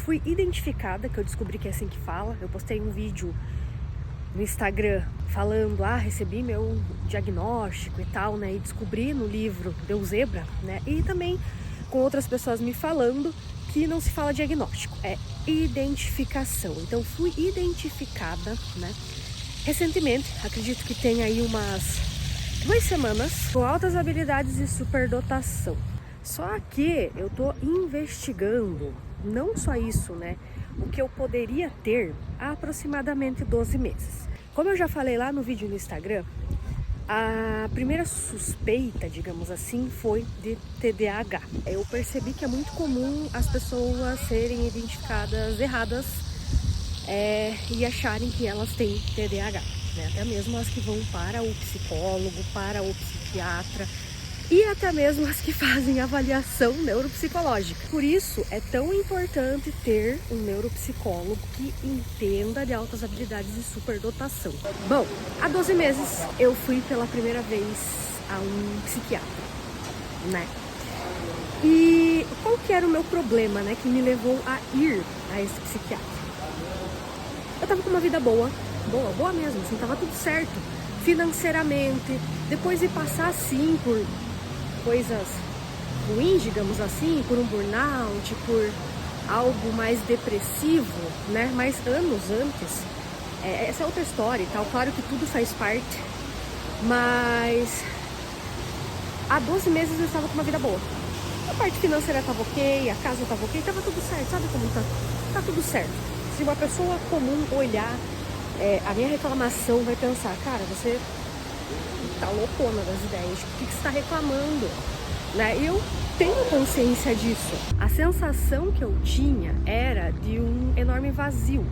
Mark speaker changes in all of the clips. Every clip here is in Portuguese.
Speaker 1: fui identificada, que eu descobri que é assim que fala. Eu postei um vídeo no Instagram falando, recebi meu diagnóstico e tal, né? E descobri no livro Deu Zebra, né? E também com outras pessoas me falando que não se fala diagnóstico, é identificação. Então fui identificada, né? Recentemente, acredito que tem aí umas 2 semanas, com altas habilidades e superdotação. Só que eu tô investigando, não só isso, né? O que eu poderia ter há aproximadamente 12 meses. Como eu já falei lá no vídeo no Instagram, a primeira suspeita, digamos assim, foi de TDAH. Eu percebi que é muito comum as pessoas serem identificadas erradas e acharem que elas têm TDAH, né? Até mesmo as que vão para o psicólogo, para o psiquiatra e até mesmo as que fazem avaliação neuropsicológica. Por isso é tão importante ter um neuropsicólogo que entenda de altas habilidades e superdotação. Bom, há 12 meses eu fui pela primeira vez a um psiquiatra, né? E qual que era o meu problema, né, que me levou a ir a esse psiquiatra? Eu tava com uma vida boa mesmo, assim, tava tudo certo financeiramente. Depois de passar assim por coisas ruins, digamos assim, por um burnout, por algo mais depressivo, né? Mas anos antes, essa é outra história e tal. Claro que tudo faz parte, mas há 12 meses eu estava com uma vida boa. A parte financeira estava ok, a casa estava ok, estava tudo certo. Sabe como tá? Tá tudo certo. Se uma pessoa comum olhar a minha reclamação, vai pensar, cara, você tá loucona das ideias, o que você está reclamando, né? E eu tenho consciência disso. A sensação que eu tinha era de um enorme vazio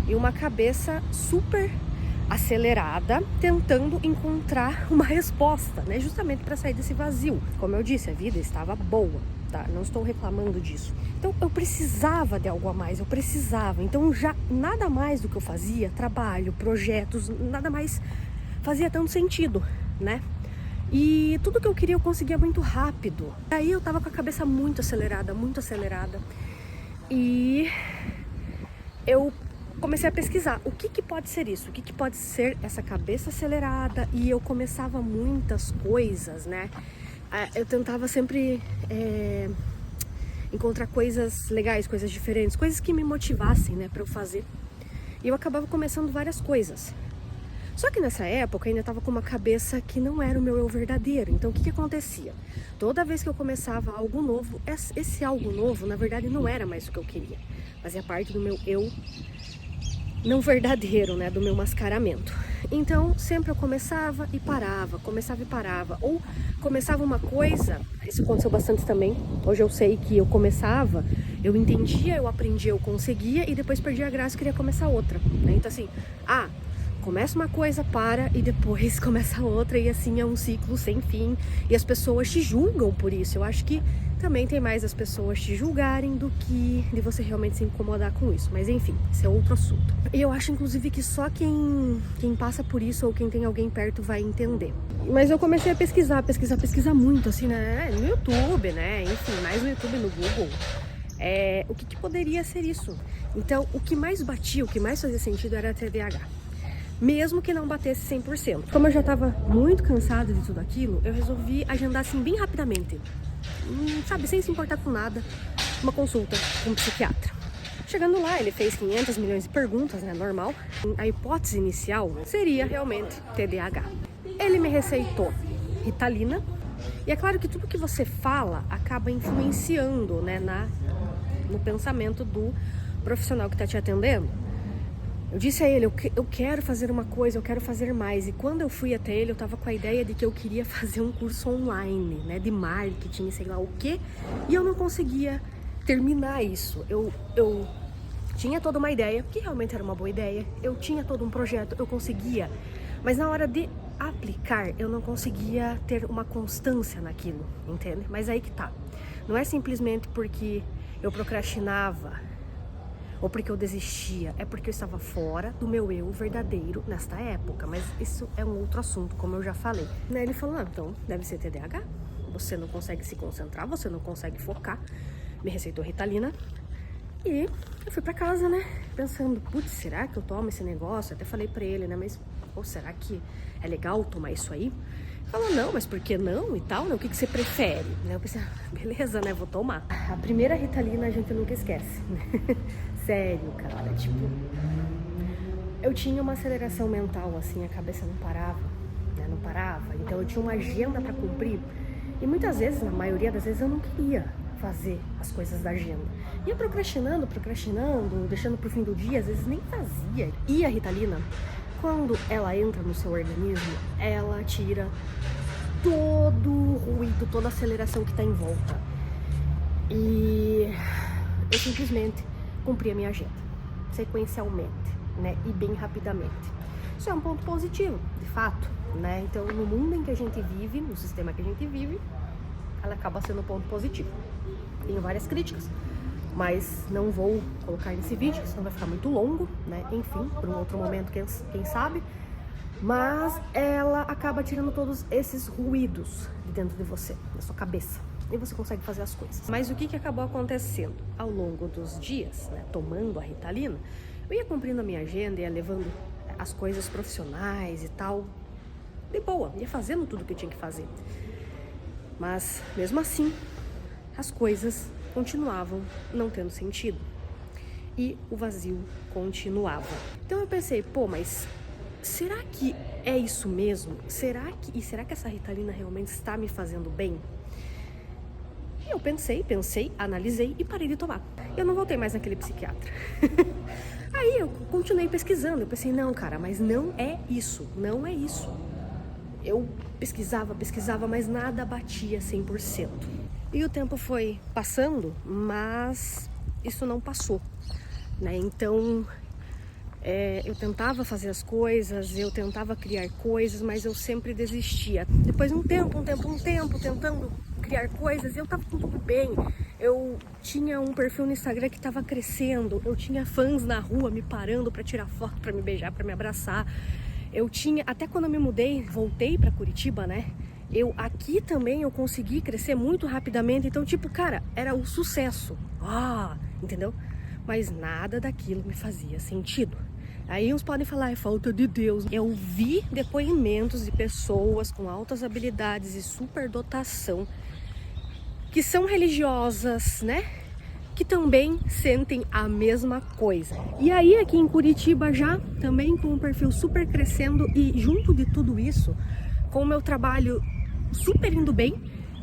Speaker 1: e uma cabeça super acelerada, tentando encontrar uma resposta, né? Justamente para sair desse vazio. Como eu disse, a vida estava boa, tá? Não estou reclamando disso. Então eu precisava de algo a mais, eu precisava. Então já nada mais do que eu fazia, trabalho, projetos, nada mais fazia tanto sentido, né? E tudo que eu queria eu conseguia muito rápido. Aí eu tava com a cabeça muito acelerada. E eu comecei a pesquisar o que pode ser isso, o que pode ser essa cabeça acelerada. E eu começava muitas coisas, né? Eu tentava sempre encontrar coisas legais, coisas diferentes, coisas que me motivassem, né, pra eu fazer. E eu acabava começando várias coisas. Só que nessa época eu ainda estava com uma cabeça que não era o meu eu verdadeiro. Então o que acontecia? Toda vez que eu começava algo novo, esse algo novo na verdade não era mais o que eu queria. Fazia parte do meu eu não verdadeiro, né? Do meu mascaramento. Então sempre eu começava e parava. Ou começava uma coisa, isso aconteceu bastante também. Hoje eu sei que eu começava, eu entendia, eu aprendia, eu conseguia e depois perdia a graça e queria começar outra, né? Então assim, começa uma coisa, para e depois começa outra e assim é um ciclo sem fim e as pessoas te julgam por isso. Eu acho que também tem mais as pessoas te julgarem do que de você realmente se incomodar com isso. Mas enfim, esse é outro assunto. E eu acho inclusive que só quem passa por isso ou quem tem alguém perto vai entender. Mas eu comecei a pesquisar muito assim, né, no YouTube, né, enfim, mais no YouTube, no Google. O que poderia ser isso? Então, o que mais batia, o que mais fazia sentido era a TDAH. Mesmo que não batesse 100%. Como eu já estava muito cansada de tudo aquilo, eu resolvi agendar assim bem rapidamente, sabe, sem se importar com nada, uma consulta com um psiquiatra. Chegando lá, ele fez 500 milhões de perguntas, né, normal. A hipótese inicial seria realmente TDAH. Ele me receitou Ritalina, e é claro que tudo que você fala acaba influenciando, né, no pensamento do profissional que está te atendendo. Eu disse a ele, eu quero fazer uma coisa, eu quero fazer mais. E quando eu fui até ele, eu tava com a ideia de que eu queria fazer um curso online, né, de marketing, sei lá o quê. E eu não conseguia terminar isso. Eu tinha toda uma ideia, que realmente era uma boa ideia. Eu tinha todo um projeto, eu conseguia. Mas na hora de aplicar, eu não conseguia ter uma constância naquilo, entende? Mas aí que tá. Não é simplesmente porque eu procrastinava ou porque eu desistia, é porque eu estava fora do meu eu verdadeiro nesta época. Mas isso é um outro assunto, como eu já falei. Ele falou, então deve ser TDAH, você não consegue se concentrar, você não consegue focar. Me receitou Ritalina, E eu fui pra casa, né, pensando, putz, será que eu tomo esse negócio? Até falei pra ele, né, mas, pô, será que é legal tomar isso aí? Falou, não, mas por que não e tal, né? O que você prefere? Eu pensei, beleza, né, vou tomar. A primeira Ritalina a gente nunca esquece, né? Sério, cara, tipo, eu tinha uma aceleração mental, assim, a cabeça não parava, né, não parava. Então eu tinha uma agenda pra cumprir e muitas vezes, na maioria das vezes, eu não queria fazer as coisas da agenda. Ia procrastinando, deixando pro fim do dia, às vezes nem fazia. E a Ritalina, quando ela entra no seu organismo, ela tira todo o ruído, toda a aceleração que está em volta. E eu simplesmente cumpri a minha agenda, sequencialmente, né? E bem rapidamente. Isso é um ponto positivo, de fato, né? Então, no mundo em que a gente vive, no sistema que a gente vive, ela acaba sendo um ponto positivo. Tenho várias críticas, mas não vou colocar nesse vídeo, senão vai ficar muito longo, né? Enfim, por um outro momento, quem sabe. Mas ela acaba tirando todos esses ruídos de dentro de você, da sua cabeça. E você consegue fazer as coisas. Mas o que acabou acontecendo? Ao longo dos dias, né, tomando a Ritalina, eu ia cumprindo a minha agenda, ia levando as coisas profissionais e tal, de boa, ia fazendo tudo que eu tinha que fazer. Mas, mesmo assim, as coisas continuavam não tendo sentido. E o vazio continuava. Então eu pensei, pô, mas será que é isso mesmo? Será que essa Ritalina realmente está me fazendo bem? E eu pensei, analisei e parei de tomar. Eu não voltei mais naquele psiquiatra. Aí eu continuei pesquisando. Eu pensei, não, cara, mas não é isso. Não é isso. Eu pesquisava, mas nada batia 100%. E o tempo foi passando, mas isso não passou, né? Então, eu tentava fazer as coisas, eu tentava criar coisas, mas eu sempre desistia. Depois de um tempo, tentando criar coisas, eu tava com tudo bem. Eu tinha um perfil no Instagram que tava crescendo, eu tinha fãs na rua me parando pra tirar foto, pra me beijar, pra me abraçar. Eu tinha, até quando eu me mudei, voltei pra Curitiba, né? Aqui também eu consegui crescer muito rapidamente, então tipo, cara, era um sucesso. Entendeu? Mas nada daquilo me fazia sentido. Aí uns podem falar, é falta de Deus. Eu vi depoimentos de pessoas com altas habilidades e superdotação que são religiosas, né? Que também sentem a mesma coisa. E aí aqui em Curitiba já, também com um perfil super crescendo e junto de tudo isso, com o meu trabalho super indo bem,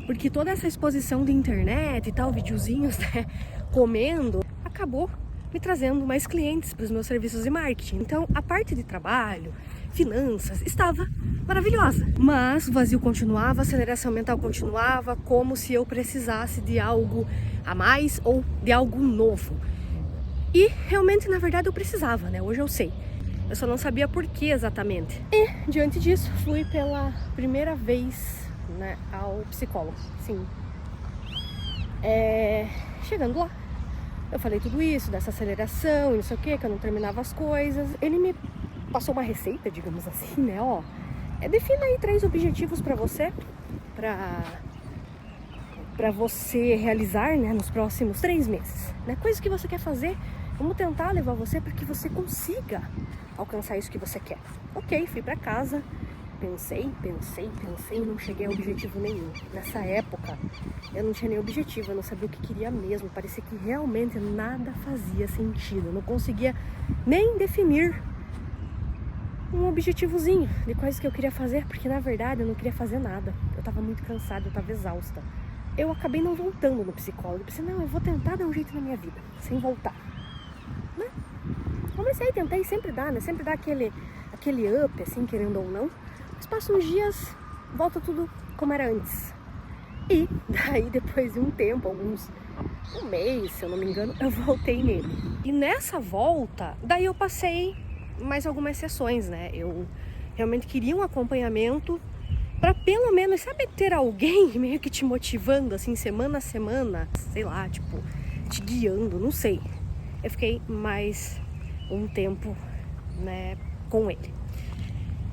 Speaker 1: porque toda essa exposição de internet e tal, videozinhos, né, comendo, acabou me trazendo mais clientes para os meus serviços de marketing. Então a parte de trabalho, finanças, estava maravilhosa. Mas o vazio continuava, a aceleração mental continuava, como se eu precisasse de algo a mais ou de algo novo. E realmente, na verdade, eu precisava, né? Hoje eu sei. Eu só não sabia por que exatamente. E, diante disso, fui pela primeira vez, né, ao psicólogo. Sim. Chegando lá, eu falei tudo isso, dessa aceleração e não sei o que eu não terminava as coisas. Ele me passou uma receita, digamos assim, né? Defina aí 3 objetivos para você, para você realizar, né, nos próximos 3 meses, né? Coisas que você quer fazer, vamos tentar levar você para que você consiga alcançar isso que você quer. Ok, fui para casa, pensei, não cheguei a objetivo nenhum. Nessa época, eu não tinha nem objetivo, eu não sabia o que queria mesmo, parecia que realmente nada fazia sentido, eu não conseguia nem definir um objetivozinho de coisas que eu queria fazer, porque na verdade eu não queria fazer nada. Eu tava muito cansada, eu tava exausta. Eu acabei não voltando no psicólogo. Eu pensei, não, eu vou tentar dar um jeito na minha vida, sem voltar. Né? Tentei, sempre dá, né? Sempre dá aquele up, assim, querendo ou não. Mas passam uns dias, volta tudo como era antes. E daí, depois de um tempo, um mês, se eu não me engano, eu voltei nele. E nessa volta, daí eu passei mais algumas sessões, né? Eu realmente queria um acompanhamento para pelo menos, sabe, ter alguém meio que te motivando, assim, semana a semana, sei lá, tipo, te guiando, não sei. Eu fiquei mais um tempo, né, com ele.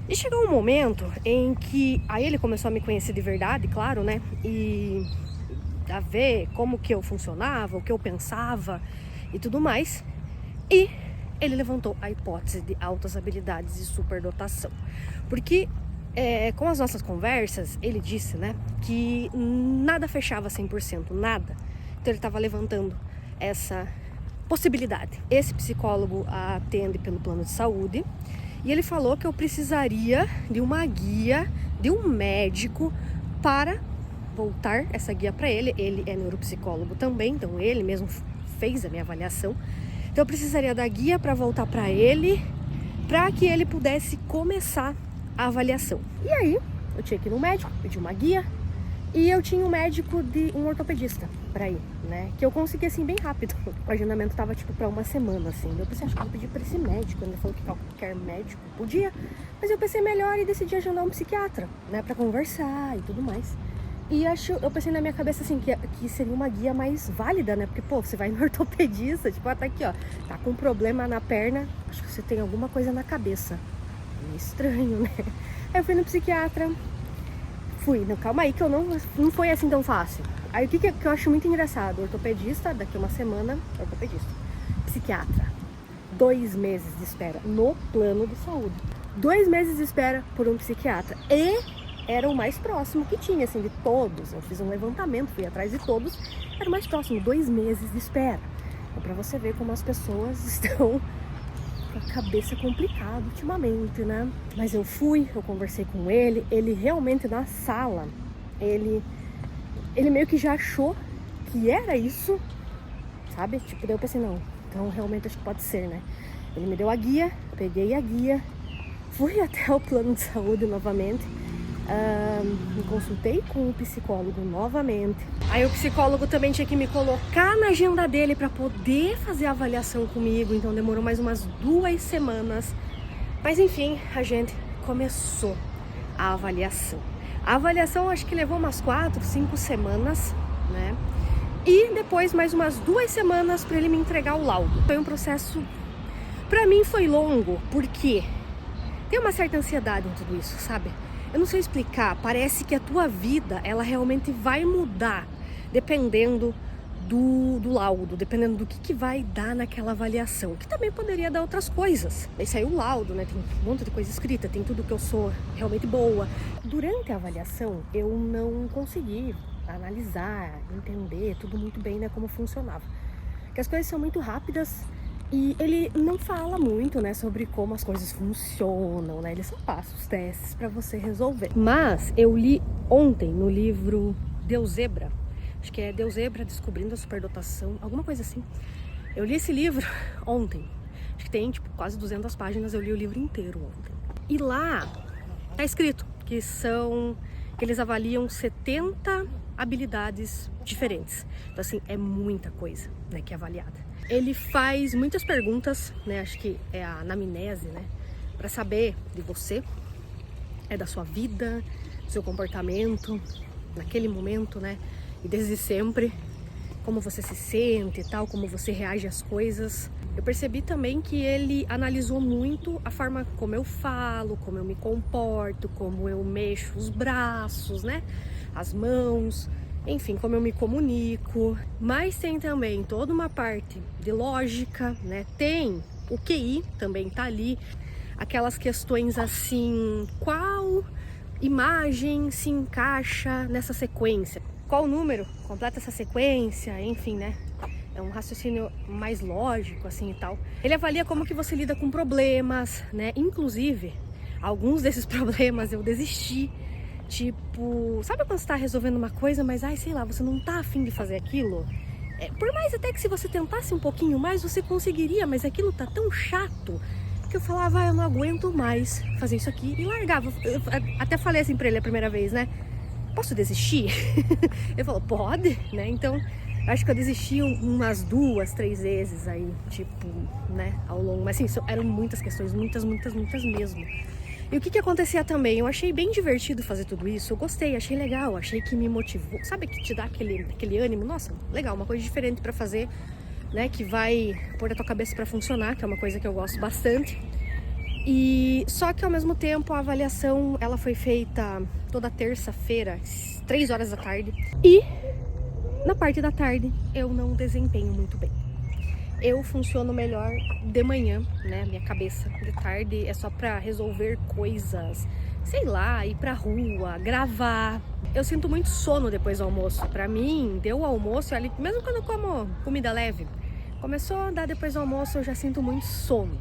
Speaker 1: E chegou um momento em que aí ele começou a me conhecer de verdade, claro, né? E a ver como que eu funcionava, o que eu pensava. e tudo mais. E ele levantou a hipótese de altas habilidades e superdotação. Porque com as nossas conversas, ele disse, né, que nada fechava 100%, nada. Então ele estava levantando essa possibilidade. Esse psicólogo atende pelo plano de saúde e ele falou que eu precisaria de uma guia, de um médico para voltar essa guia para ele. Ele é neuropsicólogo também, então ele mesmo fez a minha avaliação. Então eu precisaria da guia para voltar para ele, para que ele pudesse começar a avaliação. E aí eu tinha que ir no médico, pedir uma guia, e eu tinha um médico de um ortopedista para ir, né? Que eu consegui assim bem rápido. O agendamento tava tipo para uma semana, assim. Eu pensei, acho que eu vou pedir para esse médico. Ele falou que qualquer médico podia, mas eu pensei melhor e decidi agendar um psiquiatra, né? Para conversar e tudo mais. E eu pensei na minha cabeça assim, que seria uma guia mais válida, né? Porque, pô, você vai no ortopedista, tipo, tá aqui, ó, tá com um problema na perna, acho que você tem alguma coisa na cabeça. Meio estranho, né? Aí eu fui no psiquiatra, calma aí, que eu não foi assim tão fácil. Aí o que eu acho muito engraçado, ortopedista, daqui a uma semana, ortopedista, psiquiatra, 2 meses de espera no plano de saúde. 2 meses de espera por um psiquiatra. E era o mais próximo que tinha, assim, de todos. Eu fiz um levantamento, fui atrás de todos. Era o mais próximo, 2 meses de espera. Então, pra você ver como as pessoas estão com a cabeça complicada ultimamente, né? Mas eu conversei com ele realmente na sala, ele meio que já achou que era isso, sabe? Tipo, daí eu pensei, não, então realmente acho que pode ser, né? Ele me deu a guia, peguei a guia, fui até o plano de saúde novamente, me consultei com o psicólogo novamente. Aí o psicólogo também tinha que me colocar na agenda dele para poder fazer a avaliação comigo, então demorou mais umas 2 semanas. Mas enfim, a gente começou a avaliação. A avaliação acho que levou umas 4, 5 semanas, né? E depois mais umas 2 semanas para ele me entregar o laudo. Foi um processo, para mim foi longo, porque tem uma certa ansiedade em tudo isso, sabe? Eu não sei explicar, parece que a tua vida, ela realmente vai mudar dependendo do laudo, dependendo do que vai dar naquela avaliação, que também poderia dar outras coisas. Aí saiu o laudo, né? Tem um monte de coisa escrita, tem tudo que eu sou realmente boa. Durante a avaliação, eu não consegui analisar, entender tudo muito bem, né, como funcionava. Porque as coisas são muito rápidas. E ele não fala muito, né, sobre como as coisas funcionam, né? Ele só passa os testes para você resolver. Mas eu li ontem no livro Deus Zebra, acho que é Deus Zebra Descobrindo a Superdotação, alguma coisa assim. Eu li esse livro ontem, acho que tem tipo quase 200 páginas, eu li o livro inteiro ontem. E lá tá escrito que eles avaliam 70 habilidades diferentes. Então assim, é muita coisa, né, que é avaliada. Ele faz muitas perguntas, né? Acho que é a anamnese, né? Para saber de você, da sua vida, do seu comportamento naquele momento, né? E desde sempre, como você se sente e tal, como você reage às coisas. Eu percebi também que ele analisou muito a forma como eu falo, como eu me comporto, como eu mexo os braços, né? As mãos. Enfim, como eu me comunico, mas tem também toda uma parte de lógica, né? Tem o QI, também tá ali, aquelas questões assim, qual imagem se encaixa nessa sequência? Qual número completa essa sequência? Enfim, né? É um raciocínio mais lógico, assim, e tal. Ele avalia como que você lida com problemas, né? Inclusive, alguns desses problemas eu desisti. Tipo, sabe quando você tá resolvendo uma coisa, mas, sei lá, você não tá afim de fazer aquilo? Por mais até que se você tentasse um pouquinho mais, você conseguiria, mas aquilo tá tão chato que eu falava, eu não aguento mais fazer isso aqui, e largava. Eu até falei assim pra ele a primeira vez, né? Posso desistir? Ele falou, pode, né? Então, acho que eu desisti umas 2, 3 vezes aí, tipo, né, ao longo. Mas assim, eram muitas questões, muitas mesmo. E o que acontecia também? Eu achei bem divertido fazer tudo isso, eu gostei, achei legal, achei que me motivou. Sabe que te dá aquele ânimo? Nossa, legal, uma coisa diferente pra fazer, né? Que vai pôr a tua cabeça pra funcionar, que é uma coisa que eu gosto bastante. E só que ao mesmo tempo a avaliação, ela foi feita toda terça-feira, 3 horas da tarde. E na parte da tarde eu não desempenho muito bem. eu funciono melhor de manhã, né? Minha cabeça de tarde é só pra resolver coisas, sei lá, ir pra rua, gravar. Eu sinto muito sono depois do almoço. Pra mim, deu o almoço ali, mesmo quando eu como comida leve, começou a dar depois do almoço, eu já sinto muito sono.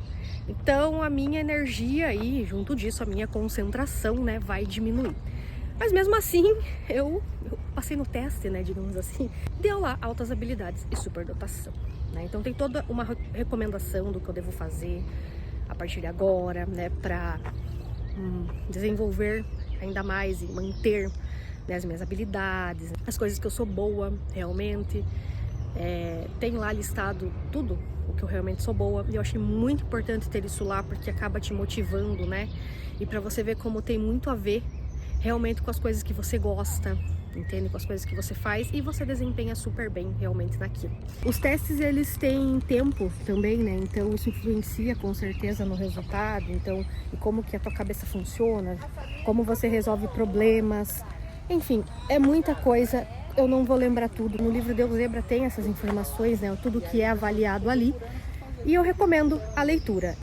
Speaker 1: Então a minha energia e junto disso a minha concentração, né, vai diminuir. Mas mesmo assim, eu passei no teste, né, digamos assim, deu lá altas habilidades e superdotação, né? Então tem toda uma recomendação do que eu devo fazer a partir de agora, né, para desenvolver ainda mais e manter, né, as minhas habilidades, as coisas que eu sou boa realmente. Tem lá listado tudo o que eu realmente sou boa, e eu achei muito importante ter isso lá, porque acaba te motivando, né? E para você ver como tem muito a ver realmente com as coisas que você gosta, entende? Com as coisas que você faz, e você desempenha super bem realmente naquilo. Os testes, eles têm tempo também, né? Então isso influencia com certeza no resultado, então, e como que a tua cabeça funciona, como você resolve problemas, enfim, é muita coisa. Eu não vou lembrar tudo. No livro Deus Zebra tem essas informações, né? Tudo que é avaliado ali. E eu recomendo a leitura.